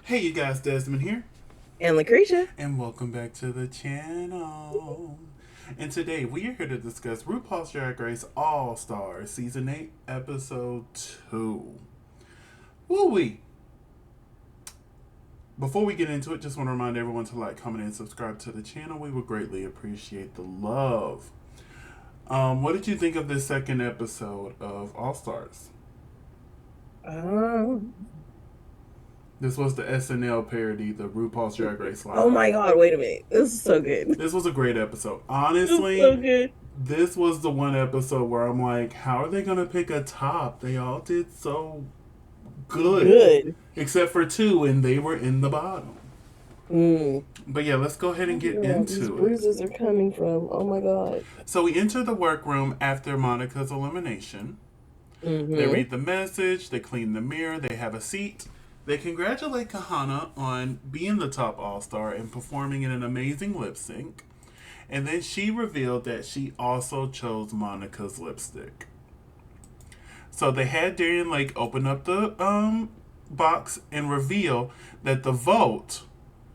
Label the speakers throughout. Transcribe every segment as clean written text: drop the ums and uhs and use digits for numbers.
Speaker 1: Hey you guys, Desmond here,
Speaker 2: And LaCresha.
Speaker 1: and welcome back to the channel. And today we are here to discuss RuPaul's Drag Race All Stars Season 8, Episode 2. Woo wee! Before we get into it, just want to remind everyone to like, comment, and subscribe to the channel. We would greatly appreciate the love. What did you think of this second episode of All Stars?
Speaker 2: Um,
Speaker 1: This was the SNL parody, the RuPaul's Drag Race
Speaker 2: oh
Speaker 1: Live.
Speaker 2: my God, wait a minute. This is so good.
Speaker 1: This was a great episode.
Speaker 2: This is
Speaker 1: Honestly,
Speaker 2: so good.
Speaker 1: this was the one episode where I'm like, how are they gonna pick a top? They all did so good,
Speaker 2: Good.
Speaker 1: except for two, and they were in the bottom.
Speaker 2: Mm.
Speaker 1: But yeah, let's go ahead and get
Speaker 2: Where all these
Speaker 1: into it.
Speaker 2: bruises are coming from. Oh my God.
Speaker 1: So we enter the workroom after Monica's elimination. They
Speaker 2: Mm-hmm.
Speaker 1: read the message, they clean the mirror, they have a seat. They congratulate Kahana on being the top all star and performing in an amazing lip sync. And then she revealed that she also chose Monica's lipstick. So they had Darian Lake open up the box and reveal that the vote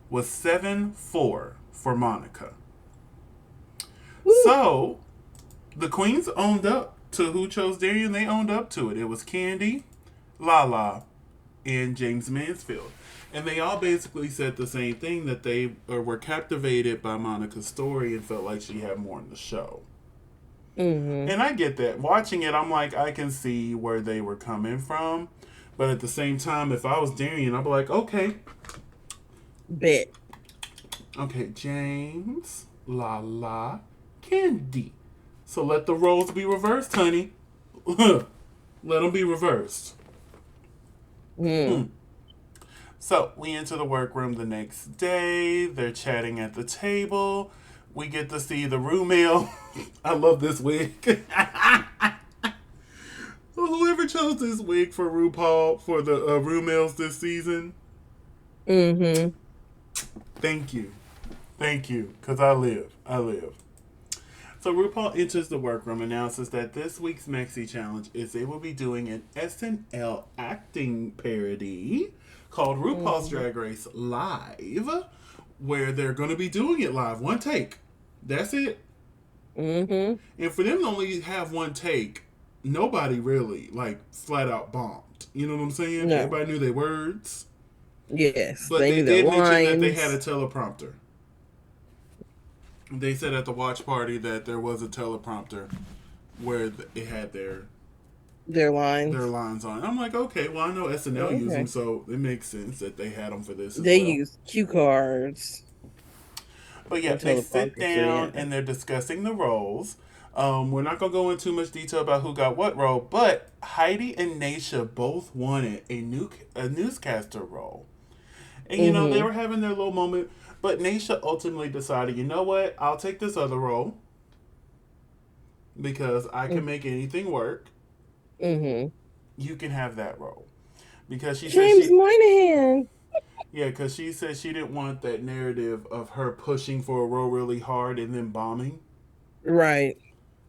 Speaker 1: was 7-4 for Monica.
Speaker 2: Woo.
Speaker 1: So the queens owned up to who chose Darian. They owned up to it. It was Candy, Lala, and James Mansfield. And they all basically said the same thing, that they were captivated by Monica's story and felt like she had more in the show.
Speaker 2: Mm-hmm.
Speaker 1: And I get that. Watching it, I'm like, I can see where they were coming from. But at the same time, if I was Darian, I'd be like, okay,
Speaker 2: Bet.
Speaker 1: James, Lala, Candy. So let the roles be reversed, honey. Let them be reversed.
Speaker 2: Mm.
Speaker 1: So we enter the workroom the next day. They're chatting at the table. We get to see the RuMail. I love this wig. Whoever chose this wig for RuPaul for the RuMails this season,
Speaker 2: Mm-hmm.
Speaker 1: thank you. Thank you. Because I live. I live. So RuPaul enters the workroom, announces that this week's Maxi Challenge is they will be doing an SNL acting parody called RuPaul's
Speaker 2: Mm-hmm.
Speaker 1: Drag Race Live, where they're going to be doing it live. One take. That's it.
Speaker 2: Mm-hmm.
Speaker 1: And for them to only have one take, nobody really, like, flat out bombed. You know what I'm saying?
Speaker 2: No.
Speaker 1: Everybody knew their words.
Speaker 2: Yes.
Speaker 1: But
Speaker 2: They
Speaker 1: they
Speaker 2: knew their
Speaker 1: did mention that they had a
Speaker 2: lines,
Speaker 1: teleprompter. They said at the watch party that there was a teleprompter where it had
Speaker 2: their
Speaker 1: their
Speaker 2: lines.
Speaker 1: lines on. I'm like, okay, well I know SNL use them,
Speaker 2: Okay.
Speaker 1: so it makes sense that they had them for this as
Speaker 2: They
Speaker 1: well.
Speaker 2: use cue cards
Speaker 1: But yeah,
Speaker 2: and
Speaker 1: they sit
Speaker 2: teleprompters. So
Speaker 1: down
Speaker 2: yeah.
Speaker 1: and they're discussing the roles. We're not gonna go into too much detail about who got what role, but Heidi and Nisha both wanted a newscaster role. And you know, they
Speaker 2: Mm-hmm.
Speaker 1: were having their little moment, but Nisha ultimately decided, you know what, I'll take this other role because I can make anything work.
Speaker 2: Mm-hmm.
Speaker 1: You can have that role. Because she said
Speaker 2: James
Speaker 1: she,
Speaker 2: Moynihan.
Speaker 1: yeah, because she said she didn't want that narrative of her pushing for a role really hard and then bombing.
Speaker 2: Right.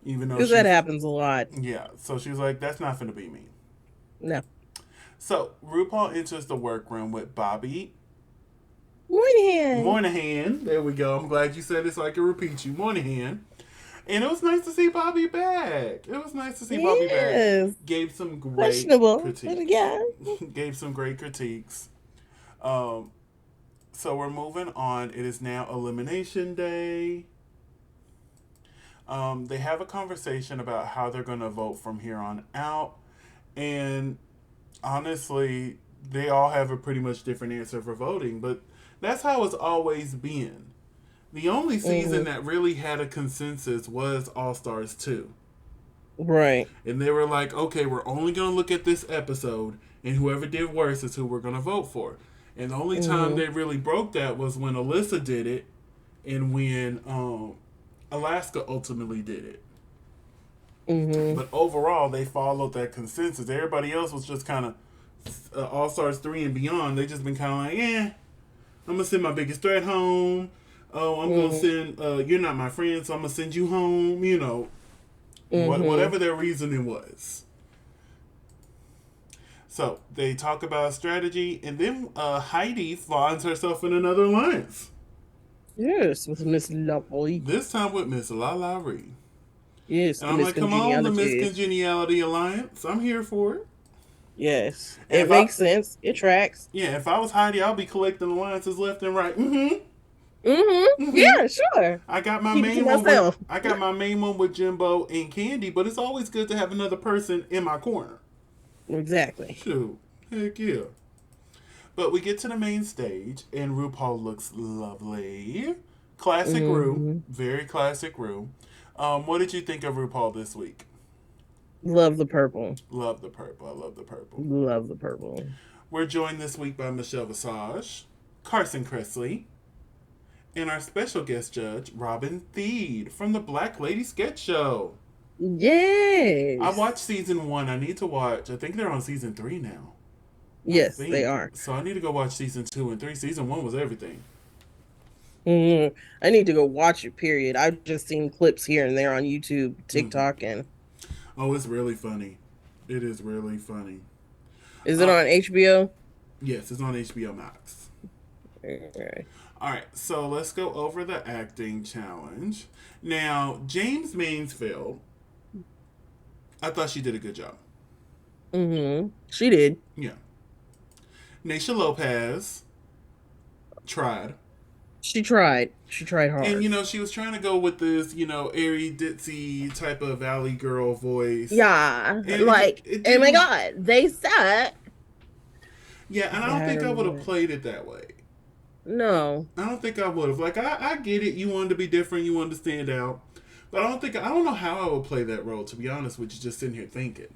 Speaker 1: Even though
Speaker 2: Because that
Speaker 1: she's,
Speaker 2: happens a lot.
Speaker 1: yeah, so she was like, that's not going to be me.
Speaker 2: No.
Speaker 1: So RuPaul enters the workroom with Bobby
Speaker 2: Moynihan.
Speaker 1: Moynihan. There we go. I'm glad you said it so I can repeat you. Moynihan. And it was nice to see Bobby back. It was nice to see Bobby back.
Speaker 2: Yes.
Speaker 1: Gave some great
Speaker 2: Questionable. But
Speaker 1: critiques.
Speaker 2: yeah.
Speaker 1: Gave some great critiques. Um, so we're moving on. It is now Elimination Day. They have a conversation about how they're going to vote from here on out. And honestly, they all have a pretty much different answer for voting. But that's how it's always been. The only season
Speaker 2: Mm-hmm.
Speaker 1: that really had a consensus was All Stars 2.
Speaker 2: Right.
Speaker 1: And they were like, okay, we're only going to look at this episode, and whoever did worse is who we're going to vote for. And the only time
Speaker 2: Mm-hmm.
Speaker 1: they really broke that was when Alyssa did it and when Alaska ultimately did it.
Speaker 2: Mm-hmm.
Speaker 1: But overall, they followed that consensus. Everybody else was just kind of All Stars 3 and beyond. They just been kind of like, I'm going to send my biggest threat home. Oh, I'm going to
Speaker 2: Mm-hmm.
Speaker 1: send, you're not my friend, so I'm going to send you home. You know,
Speaker 2: Mm-hmm.
Speaker 1: whatever their reasoning was. So they talk about strategy, and then Heidi finds herself in another alliance.
Speaker 2: Yes, with Miss Lovely.
Speaker 1: This time with Miss La Ree.
Speaker 2: Yes,
Speaker 1: And
Speaker 2: the
Speaker 1: I'm
Speaker 2: Miss
Speaker 1: like, come on, the Miss
Speaker 2: Congeniality.
Speaker 1: Congeniality Alliance. I'm here for it.
Speaker 2: Yes,
Speaker 1: And
Speaker 2: it
Speaker 1: if I,
Speaker 2: makes sense. It tracks.
Speaker 1: yeah, if I was Heidi, I'll be collecting alliances left and right. Mm-hmm. Mm-hmm.
Speaker 2: Yeah, sure.
Speaker 1: I got my
Speaker 2: Keep it to
Speaker 1: main one with
Speaker 2: myself.
Speaker 1: Jimbo and Candy, but it's always good to have another person in my corner.
Speaker 2: Exactly.
Speaker 1: Shoot, heck yeah. But we get to the main stage, and RuPaul looks lovely. Classic Ru,
Speaker 2: hmm
Speaker 1: very classic Ru. What did you think of RuPaul this week?
Speaker 2: Love the purple.
Speaker 1: Love the purple. I love the purple.
Speaker 2: Love the purple.
Speaker 1: We're joined this week by Michelle Visage, Carson Kressley, and our special guest judge, Robin Thede from the Black Lady Sketch Show. I
Speaker 2: Yes.
Speaker 1: watched season 1. I need to watch. I think they're on season 3 now. I
Speaker 2: Yes, they
Speaker 1: think.
Speaker 2: are.
Speaker 1: So I need to go watch season 2 and 3. Season 1 was everything.
Speaker 2: I need to go watch it, period. I've just seen clips here and there on YouTube,
Speaker 1: Mm-hmm.
Speaker 2: TikTok, and
Speaker 1: Oh, it's really funny. It is really funny.
Speaker 2: is it
Speaker 1: Uh,
Speaker 2: on HBO?
Speaker 1: yes, it's on HBO Max.
Speaker 2: Okay.
Speaker 1: All right, so let's go over the acting challenge. Now, James Mansfield, I thought she did a good job.
Speaker 2: She did.
Speaker 1: Yeah. Nisha Lopez tried.
Speaker 2: She tried. She tried
Speaker 1: And,
Speaker 2: hard.
Speaker 1: she was trying to go with this, airy, ditzy type of Valley girl voice.
Speaker 2: Yeah,
Speaker 1: And
Speaker 2: like,
Speaker 1: it
Speaker 2: oh my
Speaker 1: didn't.
Speaker 2: God, they said
Speaker 1: Yeah, and I don't think I would have played it that way.
Speaker 2: no.
Speaker 1: I don't think I would have. Like, I get it. You wanted to be different. You wanted to stand out. But I don't know how I would play that role, to be honest with you, just sitting here thinking.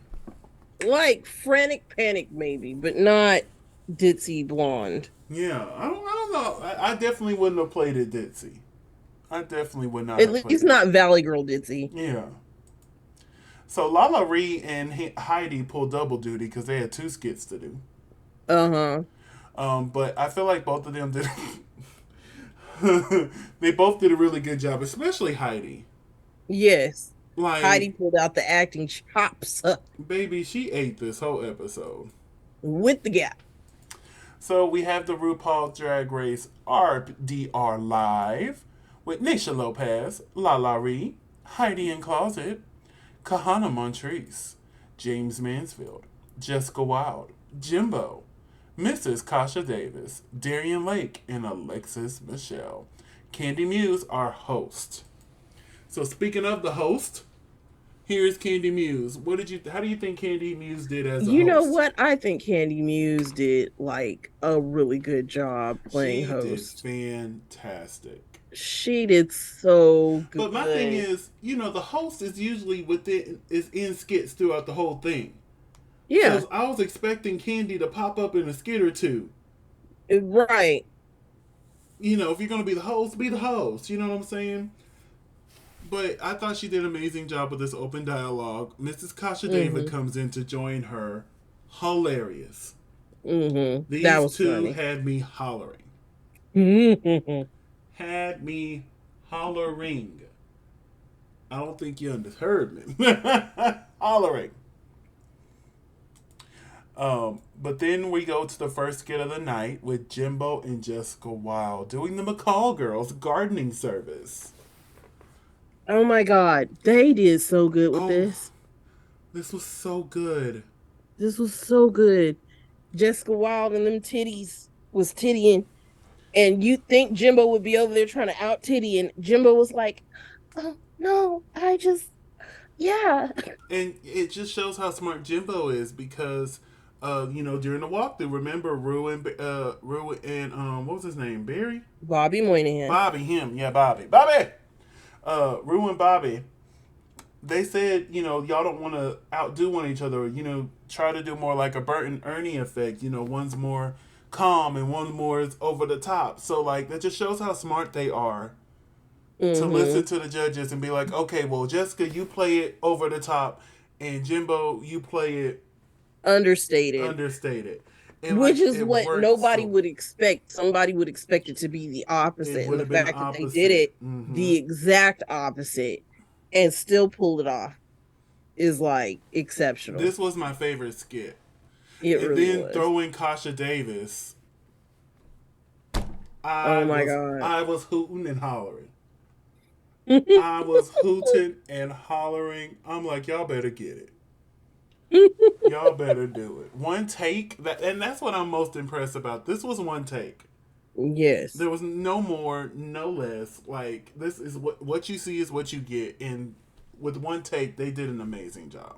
Speaker 2: Like frantic panic, maybe, but not ditzy blonde.
Speaker 1: Yeah, I don't know. I definitely wouldn't have played it ditzy. I definitely would not
Speaker 2: At
Speaker 1: have played
Speaker 2: least
Speaker 1: it.
Speaker 2: not Valley Girl ditzy.
Speaker 1: Yeah. So Lala Ree and Heidi pulled double duty because they had 2 skits to do.
Speaker 2: Uh-huh.
Speaker 1: But I feel like both of them did. They both did a really good job, especially Heidi.
Speaker 2: Yes.
Speaker 1: Like,
Speaker 2: Heidi pulled out the acting chops
Speaker 1: baby, she ate this whole episode.
Speaker 2: with the gap.
Speaker 1: So we have the RuPaul Drag Race RDR Live with Nisha Lopez, Lala Ree, Heidi in Closet, Kahana Montrese, James Mansfield, Jessica Wilde, Jimbo, Mrs. Kasha Davis, Darian Lake, and Alexis Michelle. Candy Muse, our host. So speaking of the host, here's Candy Muse. How do you think Candy Muse did as a
Speaker 2: You
Speaker 1: host?
Speaker 2: know what? I think Candy Muse did like a really good job playing
Speaker 1: She did
Speaker 2: host.
Speaker 1: fantastic.
Speaker 2: She did so good.
Speaker 1: But my thing is, the host is usually is in skits throughout the whole thing.
Speaker 2: Yeah.
Speaker 1: So I was expecting Candy to pop up in a skit or two.
Speaker 2: Right.
Speaker 1: If you're gonna be the host, be the host. You know what I'm saying? But I thought she did an amazing job with this open dialogue. Mrs. Kasha David comes in to join her. Hilarious.
Speaker 2: That
Speaker 1: These
Speaker 2: was
Speaker 1: two
Speaker 2: funny.
Speaker 1: had me hollering. Had me hollering. I don't think you heard me. Hollering. But then we go to the first skit of the night with Jimbo and Jessica Wilde doing the McCall Girls gardening service.
Speaker 2: Oh my God. They did so good with this.
Speaker 1: This was so good.
Speaker 2: This was so good. Jessica Wilde and them titties was tittying. And you think Jimbo would be over there trying to out titty, and Jimbo was like, "Oh no, yeah."
Speaker 1: And it just shows how smart Jimbo is because, during the walkthrough, remember Rue and what was his name? Barry?
Speaker 2: Bobby Moynihan.
Speaker 1: Bobby, him, yeah, Bobby. Rue and Bobby. They said, y'all don't want to outdo one each other. Try to do more like a Bert and Ernie effect. One's more calm and one more is over the top. So like that just shows how smart they are to listen to the judges and be like, okay, well, Jessica, you play it over the top, and Jimbo, you play it understated. And
Speaker 2: which
Speaker 1: like,
Speaker 2: is what nobody would expect. Somebody would expect it to be the opposite, and the fact that they did it the exact opposite and still pulled it off is like exceptional.
Speaker 1: This was my favorite skit.
Speaker 2: It
Speaker 1: And
Speaker 2: really
Speaker 1: then
Speaker 2: was.
Speaker 1: throw in Kasha Davis.
Speaker 2: Oh my god.
Speaker 1: I was hooting and hollering. I was hooting and hollering. I'm like, y'all better get it. Y'all better do it. One take that, and that's what I'm most impressed about. This was one take.
Speaker 2: Yes.
Speaker 1: There was no more, no less. Like this is what you see is what you get, and with one take, they did an amazing job.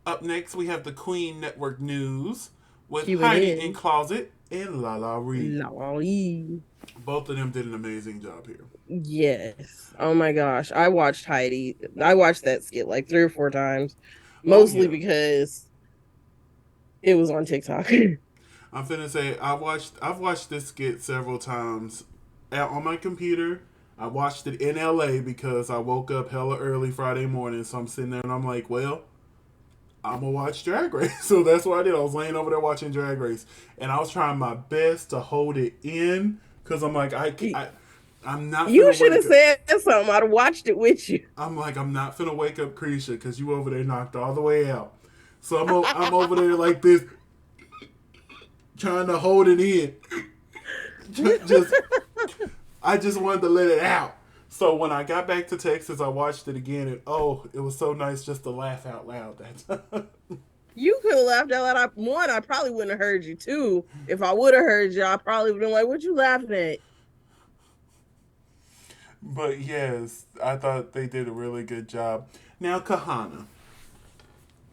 Speaker 1: Up next, we have the Queen Network News with
Speaker 2: Cue it
Speaker 1: Heidi in
Speaker 2: in.
Speaker 1: Closet and La La Ree.
Speaker 2: Lolly.
Speaker 1: Both of them did an amazing job here.
Speaker 2: Yes. Oh my gosh. I watched Heidi. I watched that skit like 3 or 4 times,
Speaker 1: Oh
Speaker 2: mostly
Speaker 1: yeah,
Speaker 2: because it was on TikTok.
Speaker 1: I'm finna say I've watched this skit several times on my computer. I watched it in LA because I woke up hella early Friday morning, so I'm sitting there and I'm like, well, I'm gonna watch Drag Race. So that's what I did. I was laying over there watching Drag Race, and I was trying my best to hold it in because I'm like, I'm not
Speaker 2: You
Speaker 1: finna
Speaker 2: should have
Speaker 1: wake up.
Speaker 2: said something. I'd have watched it with you.
Speaker 1: I'm like, I'm not finna wake up Krisha because you over there knocked all the way out. So I'm over there like this, trying to hold it in. Just I just wanted to let it out. So when I got back to Texas, I watched it again, and oh, it was so nice just to laugh out loud that time.
Speaker 2: You could have laughed out loud. One, I probably wouldn't have heard you. Two, if I would have heard you, I probably would have been like, "What you laughing at?"
Speaker 1: But yes, I thought they did a really good job. Now, Kahana,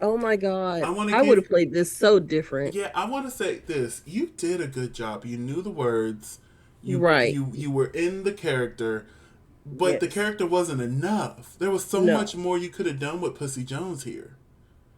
Speaker 2: Oh my god,
Speaker 1: I want to
Speaker 2: I would
Speaker 1: give
Speaker 2: have played this so different.
Speaker 1: yeah, I want to say this. You did a good job. You knew the words.
Speaker 2: Right?
Speaker 1: You were in the character, but the
Speaker 2: Yes.
Speaker 1: character wasn't enough. There was so
Speaker 2: No,
Speaker 1: much more you could have done with Pussy Jones here.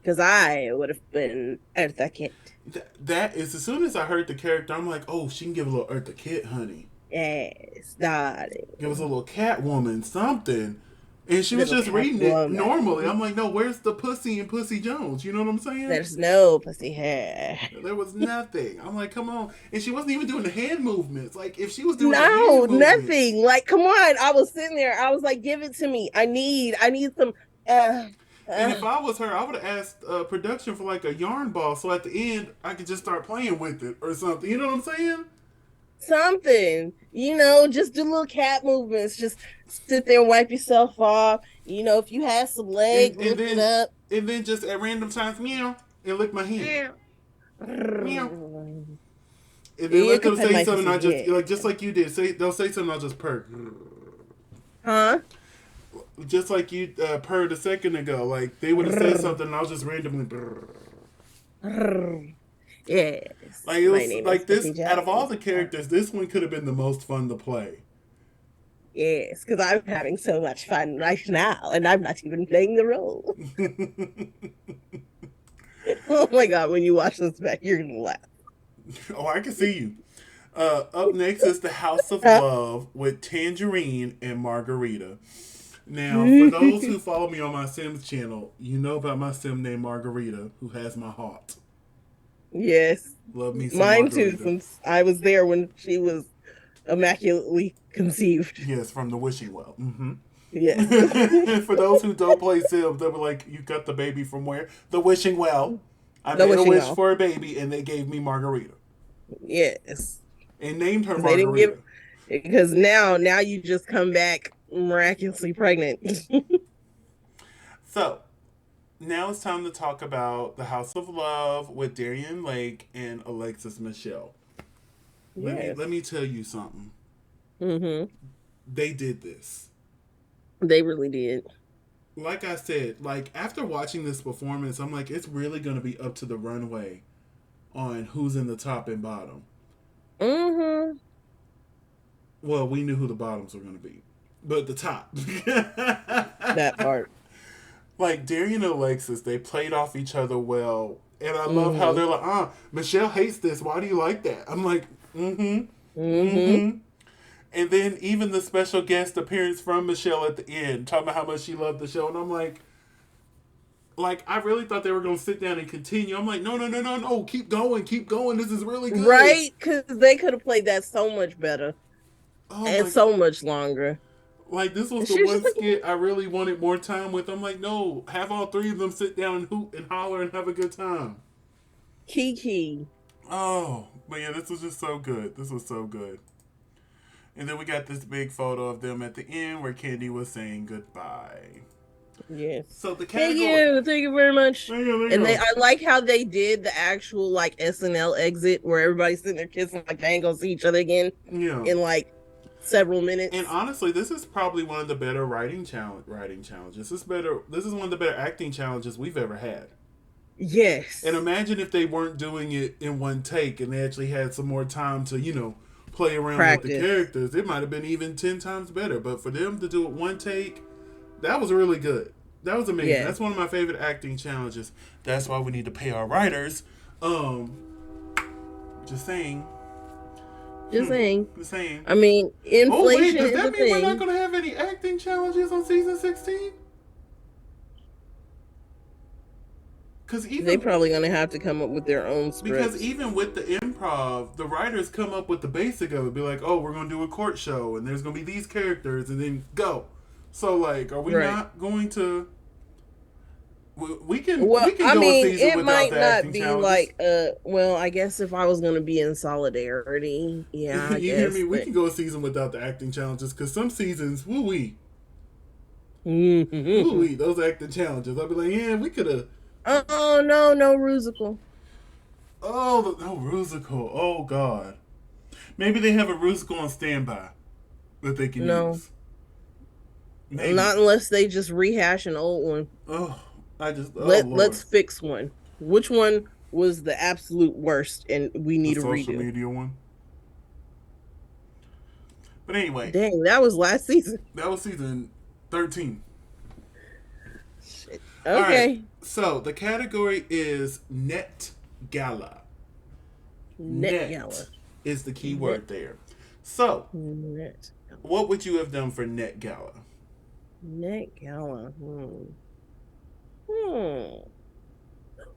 Speaker 2: because I would have been Eartha Kitt.
Speaker 1: That is, as soon as I heard the character, I'm like, oh, she can give a little Eartha Kitt, honey.
Speaker 2: Yes, darling.
Speaker 1: Give us a little Catwoman, something. And she was
Speaker 2: Little
Speaker 1: just reading it normally.
Speaker 2: Catwoman.
Speaker 1: I'm like, no, where's the pussy in Pussy Jones? You know what I'm saying?
Speaker 2: There's no pussy hair.
Speaker 1: There was nothing. I'm like, come on. And she wasn't even doing the hand movements. Like, if she was doing the
Speaker 2: No,
Speaker 1: hand movements,
Speaker 2: nothing. Like, come on. I was sitting there. I was like, give it to me. I need some. Uh,
Speaker 1: and
Speaker 2: uh,
Speaker 1: if I was her, I would have asked production for like a yarn ball so at the end I could just start playing with it or something. You know what I'm saying?
Speaker 2: something. Just do little cat movements. Just sit there and wipe yourself off. If you have some leg,
Speaker 1: And
Speaker 2: lift it up.
Speaker 1: and then just at random times, meow, and lick my hand, meow. And then
Speaker 2: You
Speaker 1: let
Speaker 2: could
Speaker 1: them
Speaker 2: pet
Speaker 1: say
Speaker 2: my
Speaker 1: something. I
Speaker 2: pussy
Speaker 1: just
Speaker 2: head.
Speaker 1: like just like you did. Say they'll say something. I'll just purr.
Speaker 2: Huh?
Speaker 1: Just like you purred a second ago. Like they would have said something, and I'll just randomly.
Speaker 2: Yes.
Speaker 1: Like it
Speaker 2: My
Speaker 1: was
Speaker 2: name is
Speaker 1: like this.
Speaker 2: Pussy
Speaker 1: Out of all
Speaker 2: Jones.
Speaker 1: the characters, this one could have been the most fun to play.
Speaker 2: Yes, because I'm having so much fun right now, and I'm not even playing the role. Oh my god, when you watch this back, you're gonna laugh.
Speaker 1: Oh, I can see you. Up next is the House of Love with Tangerine and Margarita. Now, for those who follow me on my Sims channel, you know about my Sim named Margarita, who has my heart.
Speaker 2: Yes,
Speaker 1: Love me some
Speaker 2: mine too,
Speaker 1: Margarita.
Speaker 2: since I was there when she was immaculately conceived.
Speaker 1: Yes, from the wishing well.
Speaker 2: Yes.
Speaker 1: For those who don't play Sims, they were like, "You got the baby from where? The wishing well." I
Speaker 2: The
Speaker 1: made a
Speaker 2: wishing
Speaker 1: wish
Speaker 2: well.
Speaker 1: for a baby, and they gave me Margarita
Speaker 2: Yes.
Speaker 1: and named her
Speaker 2: Because they didn't give
Speaker 1: Margarita.
Speaker 2: because now you just come back miraculously pregnant.
Speaker 1: So now it's time to talk about the House of Love with Darian Lake and Alexis Michelle.
Speaker 2: Yes.
Speaker 1: Let me tell you something.
Speaker 2: Mm-hmm.
Speaker 1: They did this.
Speaker 2: They really did.
Speaker 1: Like I said, like after watching this performance, I'm like, it's really gonna be up to the runway on who's in the top and bottom.
Speaker 2: Mm-hmm.
Speaker 1: Well, we knew who the bottoms were gonna be, but the top.
Speaker 2: That part.
Speaker 1: Like Darian and Alexis, they played off each other well, and I love how
Speaker 2: Mm-hmm.
Speaker 1: they're like, Michelle hates this. Why do you like that? I'm like, mm-hmm,
Speaker 2: Mm-hmm.
Speaker 1: mm-hmm. And then even the special guest appearance from Michelle at the end, talking about how much she loved the show, and I'm like I really thought they were gonna sit down and continue. I'm like, no, no, no, no, no, keep going, keep going. This is really good.
Speaker 2: Right? Because they could have played that so much better
Speaker 1: Oh
Speaker 2: and
Speaker 1: my,
Speaker 2: so much longer.
Speaker 1: like this was
Speaker 2: And
Speaker 1: the
Speaker 2: she was
Speaker 1: one
Speaker 2: just like,
Speaker 1: skit I really wanted more time with. I'm like, no, have all three of them sit down and hoot and holler and have a good time.
Speaker 2: Kiki.
Speaker 1: Oh, but yeah, this was just so good. This was so good. And then we got this big photo of them at the end where Candy was saying goodbye.
Speaker 2: Yes.
Speaker 1: So the
Speaker 2: Thank
Speaker 1: category.
Speaker 2: you. Thank you very much.
Speaker 1: There you
Speaker 2: And
Speaker 1: go.
Speaker 2: I like how they did the actual like SNL exit where everybody's sitting there kissing like they ain't gonna see each other again
Speaker 1: Yeah.
Speaker 2: in like several
Speaker 1: And
Speaker 2: minutes.
Speaker 1: honestly, this is probably one of the better writing challenges. This is one of the better acting challenges we've ever had. And
Speaker 2: Yes.
Speaker 1: imagine if they weren't doing it in one take and they actually had some more time to, play around with the
Speaker 2: Practice.
Speaker 1: characters. It might have been even 10 times better. But for them to do it one take, that was really good. That was amazing.
Speaker 2: Yeah.
Speaker 1: That's one of my favorite acting challenges. That's why we need to pay our writers. Um, just saying.
Speaker 2: Just saying.
Speaker 1: Just saying.
Speaker 2: I mean,
Speaker 1: Oh wait,
Speaker 2: inflation
Speaker 1: does
Speaker 2: is
Speaker 1: that
Speaker 2: a
Speaker 1: mean we're not
Speaker 2: thing.
Speaker 1: going to have any acting challenges on season 16? Because
Speaker 2: They
Speaker 1: even
Speaker 2: probably gonna have to come up with their own
Speaker 1: because
Speaker 2: scripts.
Speaker 1: even with the improv, the writers come up with the basic of it. Be like, oh, we're going to do a court show, and there's going to be these characters, and then go. So like, are we
Speaker 2: Right.
Speaker 1: not going to? We
Speaker 2: Well,
Speaker 1: can
Speaker 2: I
Speaker 1: go a
Speaker 2: mean,
Speaker 1: season
Speaker 2: it
Speaker 1: without
Speaker 2: might
Speaker 1: the
Speaker 2: not
Speaker 1: acting
Speaker 2: be
Speaker 1: challenges.
Speaker 2: like well, I guess if I was gonna be in solidarity, yeah, I
Speaker 1: You hear me?
Speaker 2: guess,
Speaker 1: We
Speaker 2: but
Speaker 1: can go a season without the acting challenges because some seasons, woo wee, those acting challenges. I'll be like, yeah, we could have.
Speaker 2: oh no, no rusical.
Speaker 1: Oh, no, Rusical. Oh God. Maybe they have a Rusical on standby that they can
Speaker 2: No.
Speaker 1: use. Maybe.
Speaker 2: Not unless they just rehash an old one.
Speaker 1: Oh, oh
Speaker 2: Let's
Speaker 1: Lord.
Speaker 2: fix one. Which one was the absolute worst and we
Speaker 1: The
Speaker 2: need a
Speaker 1: social
Speaker 2: redo?
Speaker 1: media one. But anyway,
Speaker 2: Dang, that was last season.
Speaker 1: that was season 13.
Speaker 2: Shit.
Speaker 1: All right.
Speaker 2: Okay.
Speaker 1: So the category is Net Gala.
Speaker 2: Net
Speaker 1: Net
Speaker 2: Gala.
Speaker 1: is the key
Speaker 2: Net
Speaker 1: word there. So,
Speaker 2: Net
Speaker 1: what would you have done for Net Gala?
Speaker 2: Net Gala. Hmm.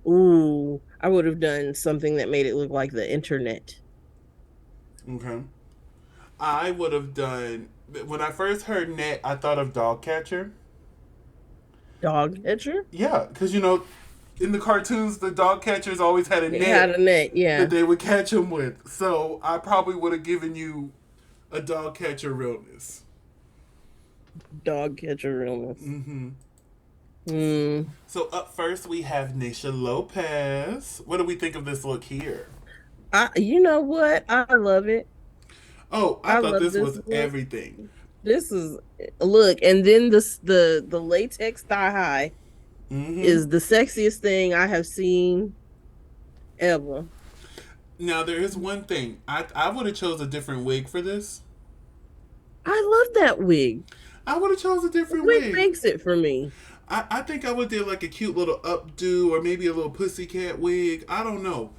Speaker 2: Ooh, I would have done something that made it look like the internet.
Speaker 1: Okay. I would have done. When I first heard Net, I thought of Dog Catcher.
Speaker 2: Dog catcher?
Speaker 1: Yeah, because in the cartoons, the dog catchers always had a
Speaker 2: It had
Speaker 1: net
Speaker 2: a net,
Speaker 1: that
Speaker 2: yeah.
Speaker 1: they would catch him with. So I probably would have given you a dog catcher realness.
Speaker 2: Dog catcher illness.
Speaker 1: Mm-hmm.
Speaker 2: Hmm.
Speaker 1: So up first we have Nisha Lopez. What do we think of this look here?
Speaker 2: You know what? I love it.
Speaker 1: Oh, I
Speaker 2: I
Speaker 1: thought
Speaker 2: love
Speaker 1: this
Speaker 2: this
Speaker 1: was
Speaker 2: look.
Speaker 1: everything.
Speaker 2: This is look, and then the latex thigh high
Speaker 1: Mm-hmm.
Speaker 2: is the sexiest thing I have seen ever.
Speaker 1: Now there is one thing. I would have chose a different wig for this.
Speaker 2: I love that wig.
Speaker 1: I would have chose a
Speaker 2: The
Speaker 1: different
Speaker 2: wig
Speaker 1: wig.
Speaker 2: makes it for me.
Speaker 1: I think I would do like a cute little updo or maybe a little pussycat wig. I don't know.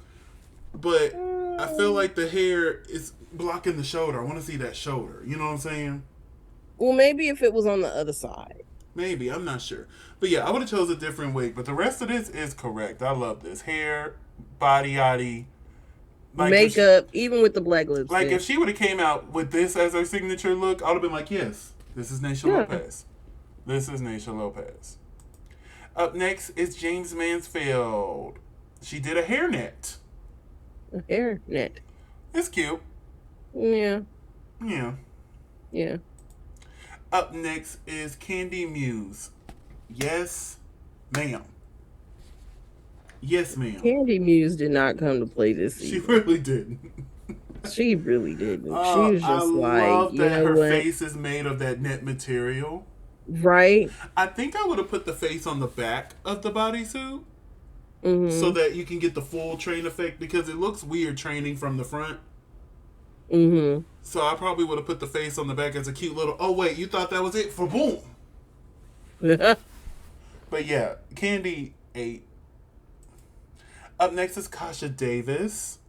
Speaker 1: But I feel
Speaker 2: Mm,
Speaker 1: like the hair is blocking the shoulder. I want to see that shoulder. You know what I'm saying?
Speaker 2: well, maybe if it was on the other side.
Speaker 1: Maybe I'm not sure, but yeah, I would have chose a different wig. But the rest of this is correct. I love this hair, body, yaddy. Like if
Speaker 2: Makeup, even with the black
Speaker 1: like if
Speaker 2: lipstick.
Speaker 1: she would have came out with this as her signature look, I would have been like, yes, this is Nisha
Speaker 2: Yeah,
Speaker 1: Lopez. This is Nisha Lopez. Up next is James Mansfield. She did a hairnet.
Speaker 2: hairnet.
Speaker 1: It's cute.
Speaker 2: Yeah,
Speaker 1: Yeah.
Speaker 2: yeah.
Speaker 1: Up next is Candy Muse. Yes, ma'am. Yes, ma'am.
Speaker 2: Candy Muse did not come to play this
Speaker 1: She
Speaker 2: season.
Speaker 1: really didn't.
Speaker 2: She really didn't. She was
Speaker 1: I
Speaker 2: just like,
Speaker 1: love
Speaker 2: you
Speaker 1: that
Speaker 2: know
Speaker 1: her
Speaker 2: what?
Speaker 1: face is made of that net material.
Speaker 2: Right?
Speaker 1: I think I would have put the face on the back of the bodysuit so
Speaker 2: Mm-hmm.
Speaker 1: that you can get the full train effect because it looks weird training from the front.
Speaker 2: Mm-hmm.
Speaker 1: So I probably would have put the face on the back as a cute little. Oh wait, you thought that was it for boom? But yeah, Candy ate. Up next is Kasha Davis.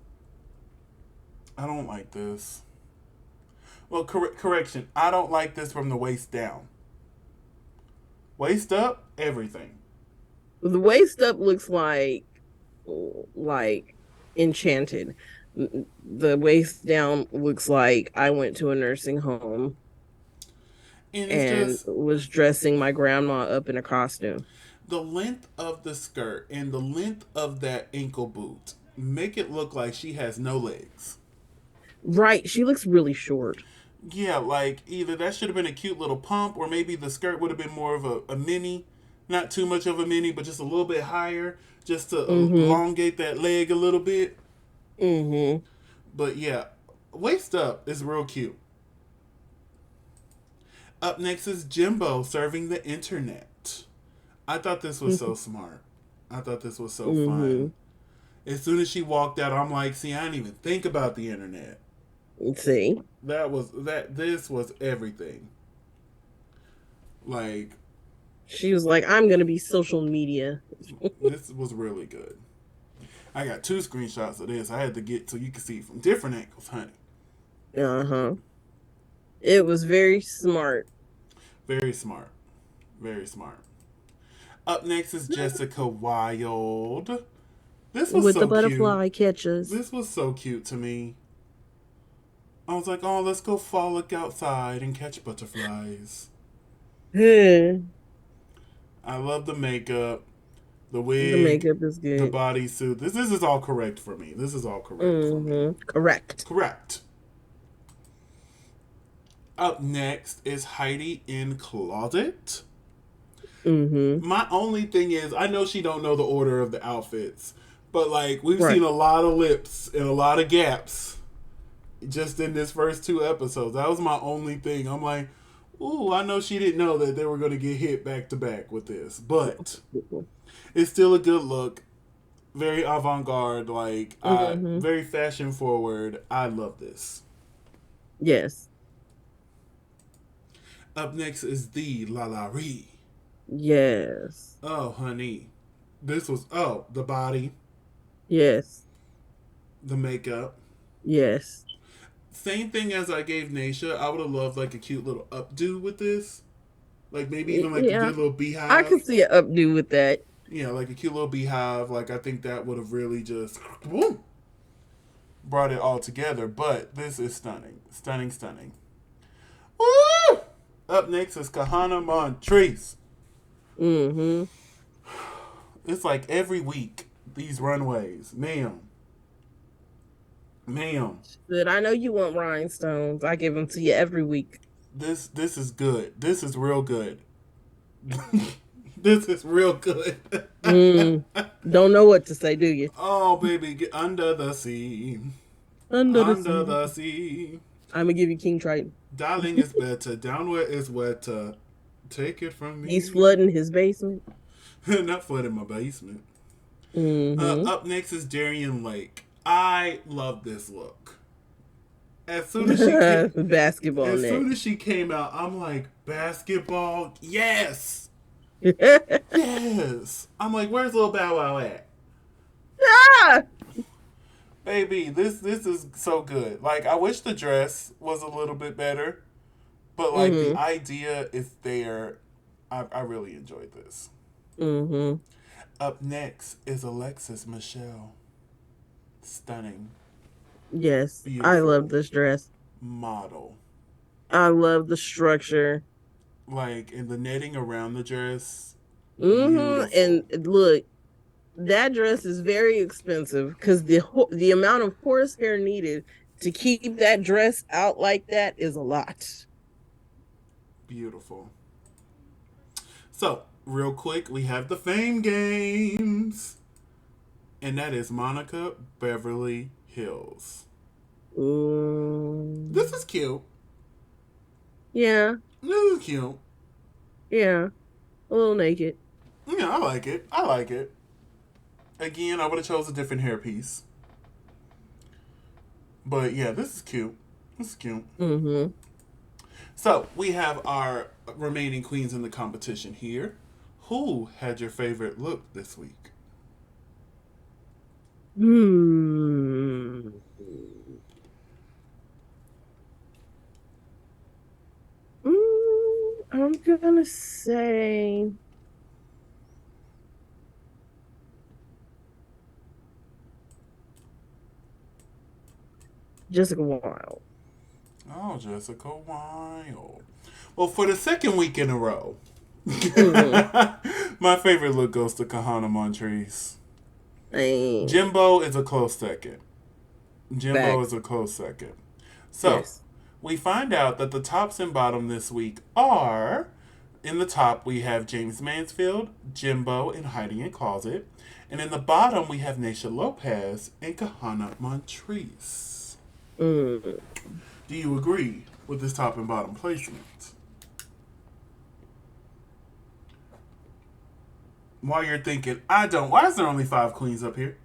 Speaker 1: I don't like this. Well, correction. I don't like this from the waist down. Waist up, everything.
Speaker 2: The waist up looks like enchanted. The waist down looks like I went to a nursing home
Speaker 1: And it's
Speaker 2: and
Speaker 1: just
Speaker 2: was dressing my grandma up in a costume.
Speaker 1: the length of the skirt and the length of that ankle boot make it look like she has no legs.
Speaker 2: Right. She looks really short.
Speaker 1: Yeah, like either that should have been a cute little pump, or maybe the skirt would have been more of a mini. Not too much of a mini, but just a little bit higher, just to
Speaker 2: Mm-hmm.
Speaker 1: elongate that leg a little bit.
Speaker 2: Mm-hmm.
Speaker 1: But yeah, waist up is real cute. Up next is Jimbo serving the internet. I thought this was so smart. I thought this was so
Speaker 2: Mm-hmm.
Speaker 1: fun. As soon as she walked out, I'm like, see, I didn't even think about the internet.
Speaker 2: See?
Speaker 1: This was everything. Like,
Speaker 2: She was like, I'm gonna be social media.
Speaker 1: this was really good. I got two screenshots of this. I had to get so you can see it from different angles, honey.
Speaker 2: Uh-huh. It was very smart.
Speaker 1: Very smart. Very smart. Up next is Jessica Wilde. This was
Speaker 2: With the
Speaker 1: so cute.
Speaker 2: butterfly catches.
Speaker 1: This was so cute to me. I was like, oh, let's go frolic outside and catch butterflies.
Speaker 2: The
Speaker 1: I love the makeup, the wig,
Speaker 2: makeup is
Speaker 1: the
Speaker 2: good.
Speaker 1: bodysuit. This is all correct for me. This is all correct for me.
Speaker 2: Mm-hmm. Correct.
Speaker 1: Correct. Up next is Heidi in Closet.
Speaker 2: Mm-hmm.
Speaker 1: My only thing is, I know she don't know the order of the outfits, but like we've
Speaker 2: Right.
Speaker 1: seen a lot of lips and a lot of gaps just in this first two episodes. That was my only thing. I'm like, ooh, I know she didn't know that they were going to get hit back to back with this, but it's still a good look. Very avant garde, like
Speaker 2: Mm-hmm.
Speaker 1: very fashion forward. I love this.
Speaker 2: Yes.
Speaker 1: Up next is the La La Ree.
Speaker 2: Yes.
Speaker 1: Oh, honey. This was, oh, the body,
Speaker 2: Yes.
Speaker 1: the makeup.
Speaker 2: Yes.
Speaker 1: Same thing as I gave Naisha. I would have loved like a cute little updo with this. Like maybe even like a
Speaker 2: Yeah.
Speaker 1: good little
Speaker 2: I
Speaker 1: beehive.
Speaker 2: could see an updo with that.
Speaker 1: Yeah, like a cute little beehive. Like I think that would have really just whoop, brought it all together. But this is stunning. Stunning, stunning. Woo! Up next is Kahana Montrese.
Speaker 2: Mm-hmm.
Speaker 1: It's like every week, these runways. Ma'am. Ma'am.
Speaker 2: Good. I know you want rhinestones. I give them to you every week.
Speaker 1: This is good. This is real good. This is real good.
Speaker 2: Mm. Don't know what to say, do you?
Speaker 1: Oh, baby, get under the sea.
Speaker 2: Under the
Speaker 1: Under
Speaker 2: sea.
Speaker 1: the sea.
Speaker 2: I'm gonna give you King Triton.
Speaker 1: Darling is better. Down where is wetter. Take it from
Speaker 2: He's
Speaker 1: me.
Speaker 2: flooding his basement.
Speaker 1: Not flooding my basement.
Speaker 2: Mm-hmm.
Speaker 1: Up next is Darian Lake. I love this look. As soon as she came,
Speaker 2: Basketball
Speaker 1: as
Speaker 2: net.
Speaker 1: soon as she came out, I'm like, basketball, yes,
Speaker 2: Ah!
Speaker 1: yes. I'm like, where's little Bow Wow at? Baby, this is so good. Like, I wish the dress was a little bit better, but like the
Speaker 2: Mm-hmm.
Speaker 1: idea is there. I really enjoyed this.
Speaker 2: Mm-hmm.
Speaker 1: Up next is Alexis Michelle. Stunning,
Speaker 2: Yes. I love
Speaker 1: beautiful
Speaker 2: this dress.
Speaker 1: model.
Speaker 2: I love the structure.
Speaker 1: Like, and the netting around the dress,
Speaker 2: Mm-hmm.
Speaker 1: beautiful.
Speaker 2: And look, that dress is very expensive because the amount of horsehair needed to keep that dress out like that is a lot.
Speaker 1: Beautiful. So, real quick, we have the fame games. And that is Monica Beverly Hills. This
Speaker 2: Mm,
Speaker 1: is cute.
Speaker 2: yeah,
Speaker 1: This is cute.
Speaker 2: yeah, a little naked.
Speaker 1: Yeah, I like it. I like it. Again, I would have chose a different hairpiece. But yeah, this is cute. This is cute.
Speaker 2: Mm-hmm.
Speaker 1: So, we have our remaining queens in the competition here. Who had your favorite look this week?
Speaker 2: Hmm. I'm gonna say Jessica Wilde.
Speaker 1: Oh, Jessica Wilde. Well, for the second week in a row,
Speaker 2: Mm-hmm.
Speaker 1: my favorite look goes to Kahana Montrese.
Speaker 2: Hey,
Speaker 1: Jimbo is a close second. Jimbo is
Speaker 2: facts.
Speaker 1: a close second. So,
Speaker 2: Yes.
Speaker 1: we find out that the tops and bottom this week are in the top, we have James Mansfield, Jimbo, and Hiding in Closet. And in the bottom, we have Nisha Lopez and Kahana Montrese.
Speaker 2: Mm.
Speaker 1: Do you agree with this top and bottom placement? While you're thinking, I don't. Why is there only 5 queens up here?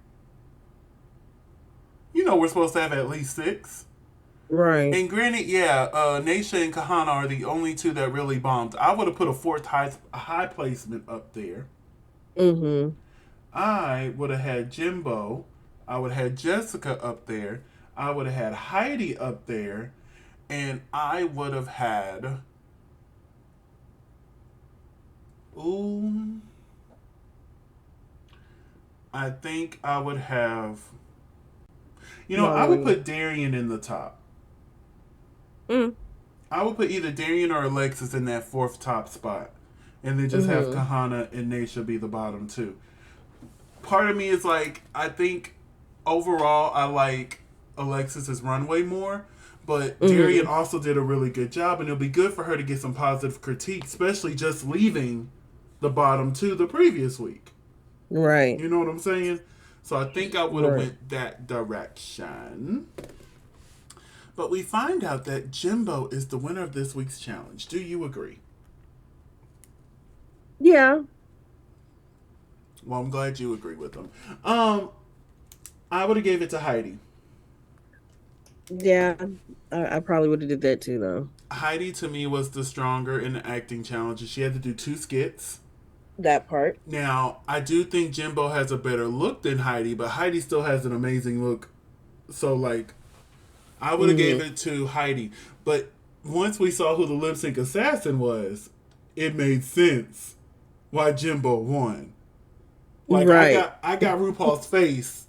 Speaker 1: You know we're supposed to have at least 6.
Speaker 2: Right.
Speaker 1: And granted, yeah, Nisha and Kahana are the only 2 that really bombed. I would have put a fourth high placement up there.
Speaker 2: Mm-hmm.
Speaker 1: I would have had Jimbo. I would have had Jessica up there. I would have had Heidi up there. And I would have had. Ooh. I think I would have. I would
Speaker 2: Molly.
Speaker 1: put Darian in the top.
Speaker 2: Mm.
Speaker 1: I would put either Darian or Alexis in that fourth top spot. And then just have
Speaker 2: Mm-hmm.
Speaker 1: Kahana and Naisha be the bottom 2. Part of me is like, I think overall I like Alexis's runway more, but Darian
Speaker 2: Mm-hmm.
Speaker 1: also did a really good job, and it'll be good for her to get some positive critique, especially just leaving the bottom 2 the previous week.
Speaker 2: Right.
Speaker 1: You know what I'm saying? So I think I would have
Speaker 2: Right.
Speaker 1: went that direction. But we find out that Jimbo is the winner of this week's challenge. Do you agree?
Speaker 2: Yeah.
Speaker 1: Well, I'm glad you agree with them. Um, I would have gave it to Heidi.
Speaker 2: Yeah. I probably would have did that too, though.
Speaker 1: Heidi to me was the stronger in the acting challenges. She had to do 2 skits.
Speaker 2: That part.
Speaker 1: Now, I do think Jimbo has a better look than Heidi, but Heidi still has an amazing look. So, like, I would have gave
Speaker 2: Mm-hmm.
Speaker 1: it to Heidi. But once we saw who the lip sync assassin was, it made sense why Jimbo won. Like,
Speaker 2: Right.
Speaker 1: I got RuPaul's face,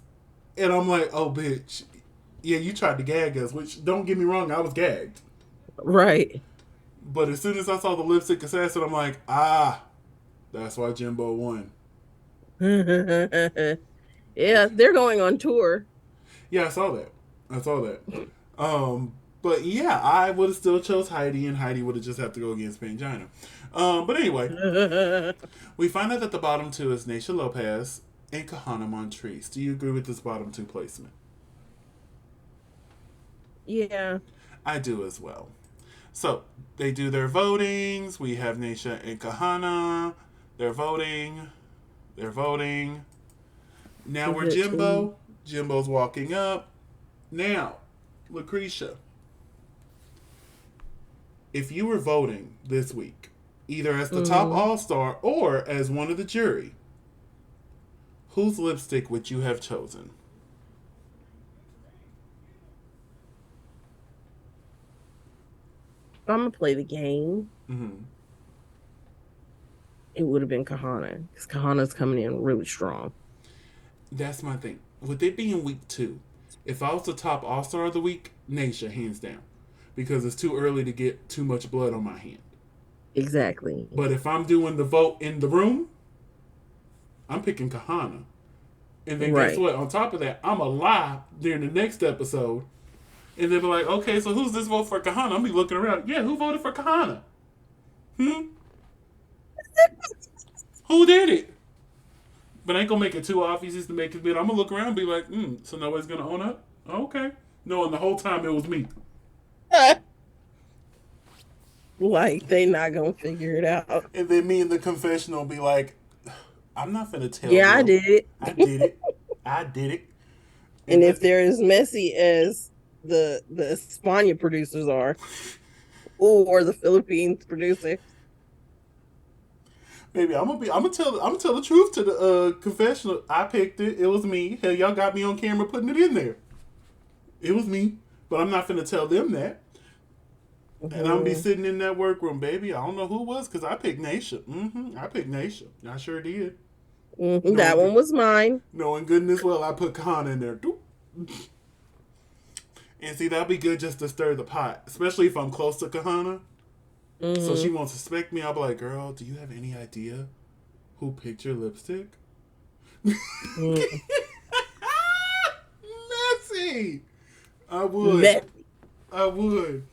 Speaker 1: and I'm like, oh, bitch. Yeah, you tried to gag us, which, don't get me wrong, I was gagged.
Speaker 2: Right.
Speaker 1: But as soon as I saw the lip sync assassin, I'm like, ah, that's why Jimbo won.
Speaker 2: Yeah, they're going on tour.
Speaker 1: Yeah, I saw that. I saw that. Um, but yeah, I would have still chose Heidi, and Heidi would have just have to go against Pangina. But anyway, we find out that the bottom 2 is Naisha Lopez and Kahana Montrese. Do you agree with this bottom 2 placement?
Speaker 2: Yeah.
Speaker 1: I do as well. So they do their votings. We have Naisha and Kahana. They're voting. They're voting. Now we're
Speaker 2: Eviction.
Speaker 1: Jimbo. Jimbo's walking up. Now, LaCresha, if you were voting this week, either as the top
Speaker 2: Mm-hmm.
Speaker 1: all star or as one of the jury, whose lipstick would you have chosen?
Speaker 2: I'm gonna play the game.
Speaker 1: Mm-hmm.
Speaker 2: It would have been Kahana because Kahana's coming in really strong.
Speaker 1: That's my thing. With it being week 2, if I was the top all star of the week, Naisha, hands down. Because it's too early to get too much blood on my hand.
Speaker 2: Exactly.
Speaker 1: But if I'm doing the vote in the room, I'm picking Kahana. And then guess
Speaker 2: Right.
Speaker 1: what? On top of that, I'm a lie during the next episode. And they'll be like, okay, so who's this vote for Kahana? I'll be looking around. Yeah, who voted for Kahana? Hmm? Who did it? But I ain't gonna make it too obvious to make it bit. I'm gonna look around and be like, so nobody's gonna own up? Okay. No, and the whole time it was me.
Speaker 2: Like they not gonna figure it out.
Speaker 1: And then me in the confessional be like, I'm not gonna tell
Speaker 2: Yeah, I
Speaker 1: them.
Speaker 2: did it.
Speaker 1: I did it. I did it. And
Speaker 2: And if
Speaker 1: then,
Speaker 2: they're as messy as the Espana producers are, or the Philippines producers,
Speaker 1: baby, I'm gonna tell the truth to the confessional. I picked it. It was me. Hell, y'all got me on camera putting it in there. It was me. But I'm not gonna tell them that. And I'm gonna be
Speaker 2: mhm,
Speaker 1: sitting in that workroom, baby. I don't know who it was because I picked Naisha. I picked Naisha. I sure did.
Speaker 2: that
Speaker 1: Knowing
Speaker 2: one
Speaker 1: good,
Speaker 2: was mine.
Speaker 1: knowing goodness well, I put Kahana in there. Doop. And see, that'll be good just to stir the pot, especially if I'm close to Kahana. So she
Speaker 2: Hmm.
Speaker 1: won't suspect me. I'll be like, girl, do you have any idea who picked your lipstick? Hey, I would.
Speaker 2: Messy.
Speaker 1: I would.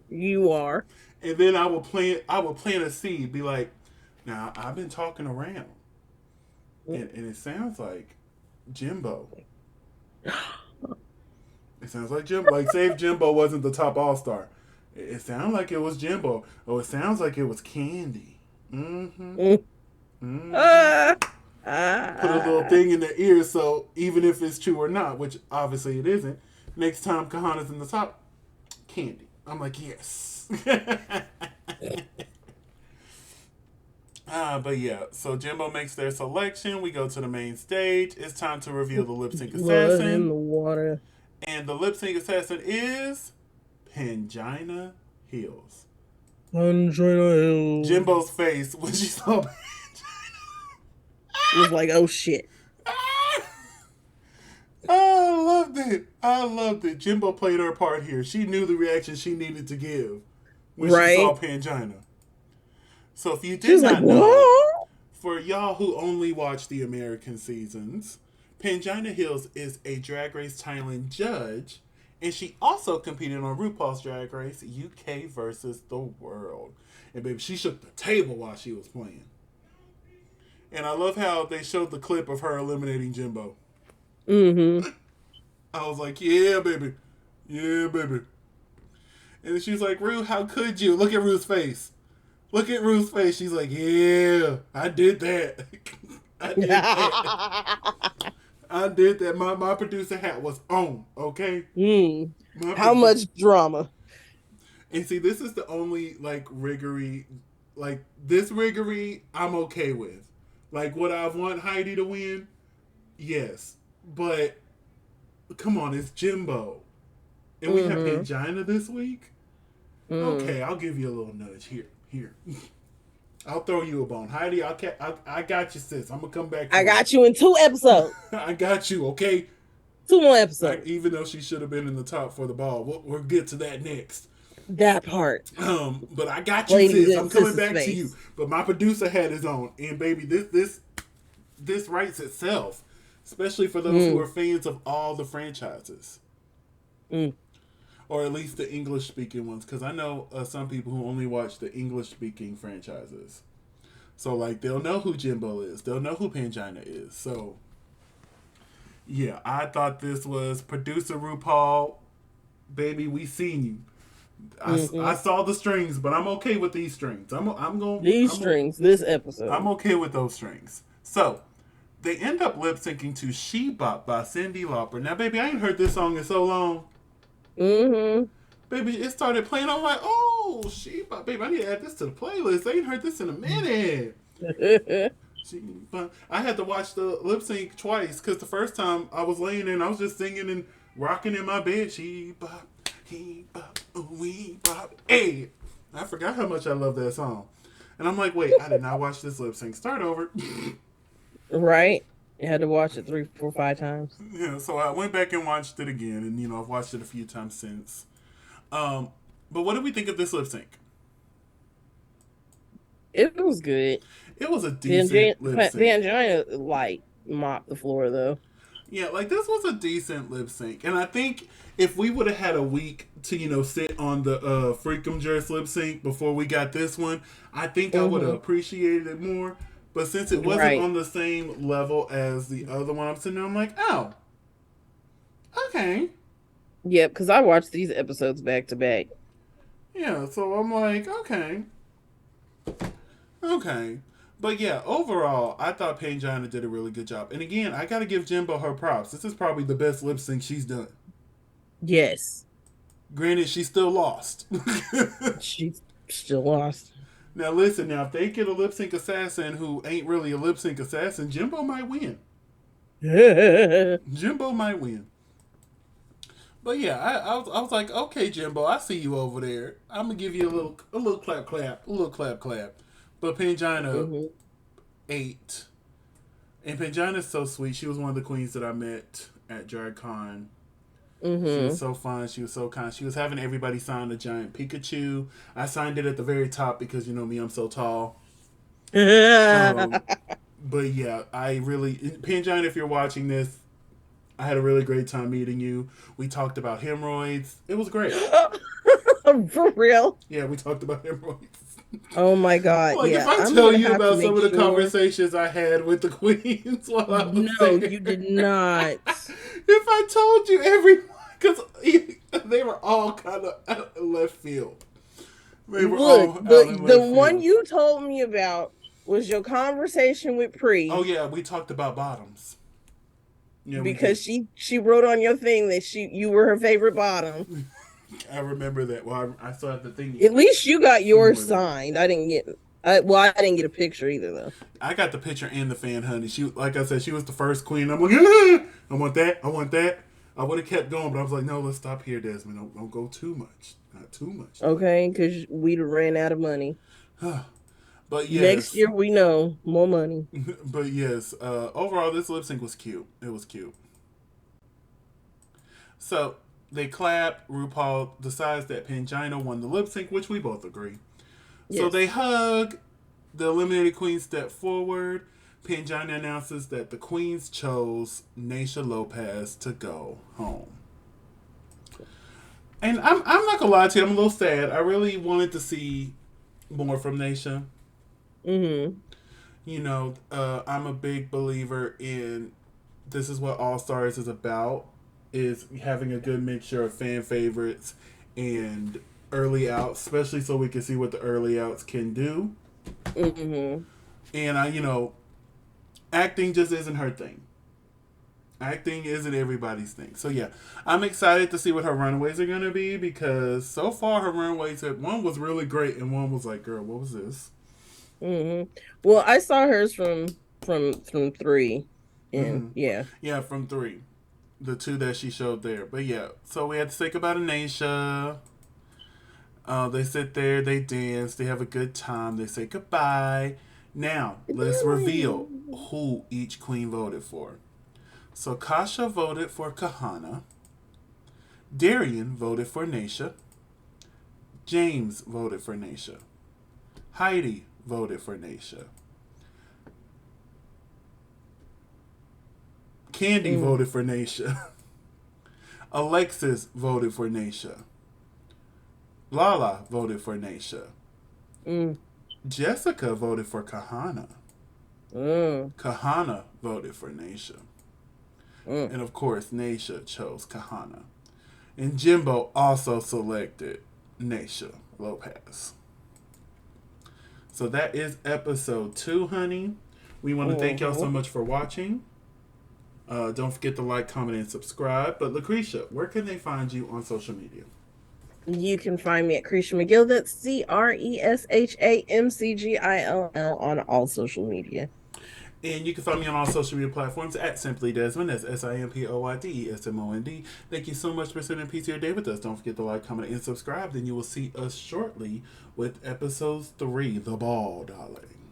Speaker 2: You are.
Speaker 1: And then I would plant a seed, be like, now I've been talking around. And it sounds like Jimbo. It sounds like Jimbo. Like, say if Jimbo wasn't the top all star. It sounded like it was Jimbo. Oh, it sounds like it was Candy. Mm-hmm.
Speaker 2: Mm.
Speaker 1: Mm-hmm.
Speaker 2: Ah,
Speaker 1: Put a little
Speaker 2: ah.
Speaker 1: thing in their ear so even if it's true or not, which obviously it isn't, next time Kahana's in the top, Candy. I'm like, yes. But yeah, so Jimbo makes their selection. We go to the main stage. It's time to reveal the lip sync
Speaker 2: Blood in
Speaker 1: assassin.
Speaker 2: the water.
Speaker 1: And the lip sync assassin is Pangina Hills.
Speaker 2: Pangina
Speaker 1: Jimbo's face when she saw Pangina.
Speaker 2: was like, oh shit.
Speaker 1: I loved it. I loved it. Jimbo played her part here. She knew the reaction she needed to give when she saw
Speaker 2: Right?
Speaker 1: Pangina. So if you
Speaker 2: She
Speaker 1: did
Speaker 2: was like,
Speaker 1: not know,
Speaker 2: what?
Speaker 1: for y'all who only watch the American seasons, Pangina Hills is a Drag Race Thailand judge, and she also competed on RuPaul's Drag Race UK versus the world. And baby, she shook the table while she was playing. And I love how they showed the clip of her eliminating Jimbo.
Speaker 2: Mm-hmm.
Speaker 1: I was like, yeah, baby. Yeah, baby. And she's like, Ru, how could you? Look at Ru's face. Look at Ru's face. She's like, yeah, I did that. I did that. I did that. My producer hat was on, okay?
Speaker 2: mm.
Speaker 1: My
Speaker 2: How
Speaker 1: produ-
Speaker 2: much drama?
Speaker 1: and see, this is the only, like, riggery, like, this riggery I'm okay with. Like, would I want Heidi to win? Yes. But, come on, it's Jimbo. And we have
Speaker 2: Mm-hmm.
Speaker 1: Pangina this week?
Speaker 2: Mm.
Speaker 1: Okay, I'll give you a little nudge. Here. I'll throw you a bone. Heidi, I got you, sis. I'm going to come back
Speaker 2: I
Speaker 1: for you.
Speaker 2: got you in 2 episodes.
Speaker 1: I got you, okay?
Speaker 2: 2 more episodes.
Speaker 1: Even though she should have been in the top for the ball. We'll get to that next.
Speaker 2: That part.
Speaker 1: But I got you,
Speaker 2: Lady
Speaker 1: sis.
Speaker 2: good
Speaker 1: I'm coming
Speaker 2: sister's
Speaker 1: back to you.
Speaker 2: face.
Speaker 1: But my producer hat is on. And baby, this writes itself. Especially for those who
Speaker 2: Mm.
Speaker 1: are fans of all the franchises.
Speaker 2: Mm.
Speaker 1: Or at least the English speaking ones, because I know some people who only watch the English speaking franchises. So, like, they'll know who Jimbo is, they'll know who Pangina is. So, yeah, I thought this was producer RuPaul, baby. We seen you. I
Speaker 2: Mm-hmm.
Speaker 1: saw the strings, but I'm okay with these strings.
Speaker 2: These strings, this episode.
Speaker 1: I'm okay with those strings. So, they end up lip syncing to She Bop by Cyndi Lauper. Now, baby, I ain't heard this song in so long.
Speaker 2: Mm-hmm.
Speaker 1: Baby, it started playing. I'm like, oh, baby, I need to add this to the playlist. I ain't heard this in a minute. I had to watch the lip sync twice because the first time I was laying there and I was just singing and rocking in my bed. She bop, he bop, we bop. Hey, I forgot how much I love that song. And I'm like, wait, I did not watch this lip sync. Start over.
Speaker 2: Right? You had to watch it 3, 4, 5 times.
Speaker 1: Yeah, so I went back and watched it again, and I've watched it a few times since. Um, but what did we think of this lip sync?
Speaker 2: It was good.
Speaker 1: It was a decent lip sync.
Speaker 2: Pangina like mopped the floor though.
Speaker 1: Yeah, like this was a decent lip sync, and I think if we would have had a week to sit on the Freakum Jerks lip sync before we got this one, I think I would have
Speaker 2: Mm-hmm.
Speaker 1: appreciated it more. But since it wasn't
Speaker 2: Right.
Speaker 1: on the same level as the other one, I'm sitting there, I'm like, oh, okay,
Speaker 2: Yep, because I watched these episodes back to back.
Speaker 1: yeah. So I'm like, okay. But yeah, overall, I thought Pangina did a really good job. And again, I got to give Jimbo her props. This is probably the best lip sync she's done.
Speaker 2: Yes.
Speaker 1: Granted, she still lost.
Speaker 2: She still lost.
Speaker 1: Now listen, if they get a lip sync assassin who ain't really a lip sync assassin, Jimbo might win. Jimbo might win. But yeah, I was like, okay, Jimbo, I see you over there. I'm gonna give you a little clap. But Pangina
Speaker 2: Mm-hmm.
Speaker 1: ate, and Pangina's so sweet. She was one of the queens that I met at DragCon. She
Speaker 2: Mm-hmm.
Speaker 1: was so fun. She was so kind. She was having everybody sign a giant Pikachu. I signed it at the very top because you know me, I'm so tall. Um, but yeah, I really Pangina, if you're watching this, I had a really great time meeting you. We talked about hemorrhoids. It was great.
Speaker 2: For real?
Speaker 1: Yeah, we talked about hemorrhoids.
Speaker 2: Oh my God.
Speaker 1: Like, if
Speaker 2: Yeah.
Speaker 1: I
Speaker 2: I'm
Speaker 1: tell
Speaker 2: gonna
Speaker 1: you
Speaker 2: have to
Speaker 1: about some
Speaker 2: make
Speaker 1: of the
Speaker 2: sure.
Speaker 1: conversations I had with the queens while I was
Speaker 2: No,
Speaker 1: there,
Speaker 2: you did not.
Speaker 1: if I told you everyone, because they were all kind of out in left field. They were
Speaker 2: Look,
Speaker 1: all out in
Speaker 2: the
Speaker 1: left
Speaker 2: one
Speaker 1: field.
Speaker 2: you told me about was your conversation with
Speaker 1: Oh,
Speaker 2: Pre,
Speaker 1: yeah, we talked about bottoms. Yeah, we
Speaker 2: because
Speaker 1: did.
Speaker 2: she wrote on your thing that you were her favorite bottom.
Speaker 1: I remember that. Well, I saw the thing
Speaker 2: At least you got yours
Speaker 1: somewhere there.
Speaker 2: signed. I didn't get. I didn't get a picture either though.
Speaker 1: I got the picture and the fan, honey. She, like I said, she was the first queen. I'm like, ah, I want that. I want that. I would have kept going, but I was like, no, let's stop here, Desmond. Don't go too much. Not too much.
Speaker 2: Okay, because we ran out of money.
Speaker 1: But
Speaker 2: Next
Speaker 1: yes,
Speaker 2: year we know more money.
Speaker 1: but yes. Overall, this lip sync was cute. It was cute. So they clap. RuPaul decides that Pangina won the lip sync, which we both agree. So they
Speaker 2: Yes.
Speaker 1: hug. The eliminated queens step forward. Pangina announces that the queens chose Nisha Lopez to go home. And I'm not gonna lie to you, I'm a little sad. I really wanted to see more from Nisha.
Speaker 2: Mm-hmm.
Speaker 1: I'm a big believer in this is what All Stars is about, is having a good mixture of fan favorites and early outs, especially so we can see what the early outs can do.
Speaker 2: Mm-hmm.
Speaker 1: And acting just isn't her thing. Acting isn't everybody's thing. So yeah, I'm excited to see what her runways are gonna be, because so far her runways one was really great and one was like, girl, what was this?
Speaker 2: Mm-hmm. Well, I saw hers from three, and
Speaker 1: Mm-hmm.
Speaker 2: yeah.
Speaker 1: Yeah, from 3, the 2 that she showed there. But yeah, so we had to think about Anisha. They sit there, they dance, they have a good time, they say goodbye. Now let's reveal who each queen voted for. So Kasha voted for Kahana. Darian voted for Nisha. James voted for Nisha. Heidi voted for Nisha. Candy
Speaker 2: Mm.
Speaker 1: voted for Nisha. Alexis voted for Nisha. Lala voted for Nisha.
Speaker 2: Mm.
Speaker 1: Jessica voted for Kahana.
Speaker 2: Mm.
Speaker 1: Kahana voted for Nisha.
Speaker 2: Mm.
Speaker 1: And of course, Nisha chose Kahana. And Jimbo also selected Nisha Lopez. So that is episode 2, honey. We want to thank y'all so
Speaker 2: Mm-hmm.
Speaker 1: much for watching. Don't forget to like, comment, and subscribe. But LaCresha, where can they find you on social media?
Speaker 2: You can find me at Cresha McGill. That's CRESHAMCGILL on all social media.
Speaker 1: And you can find me on all social media platforms at Simply Desmond. That's SIMPLYDESMOND. Thank you so much for spending a piece of your day with us. Don't forget to like, comment, and subscribe. Then you will see us shortly with episode 3, The Ball, darling.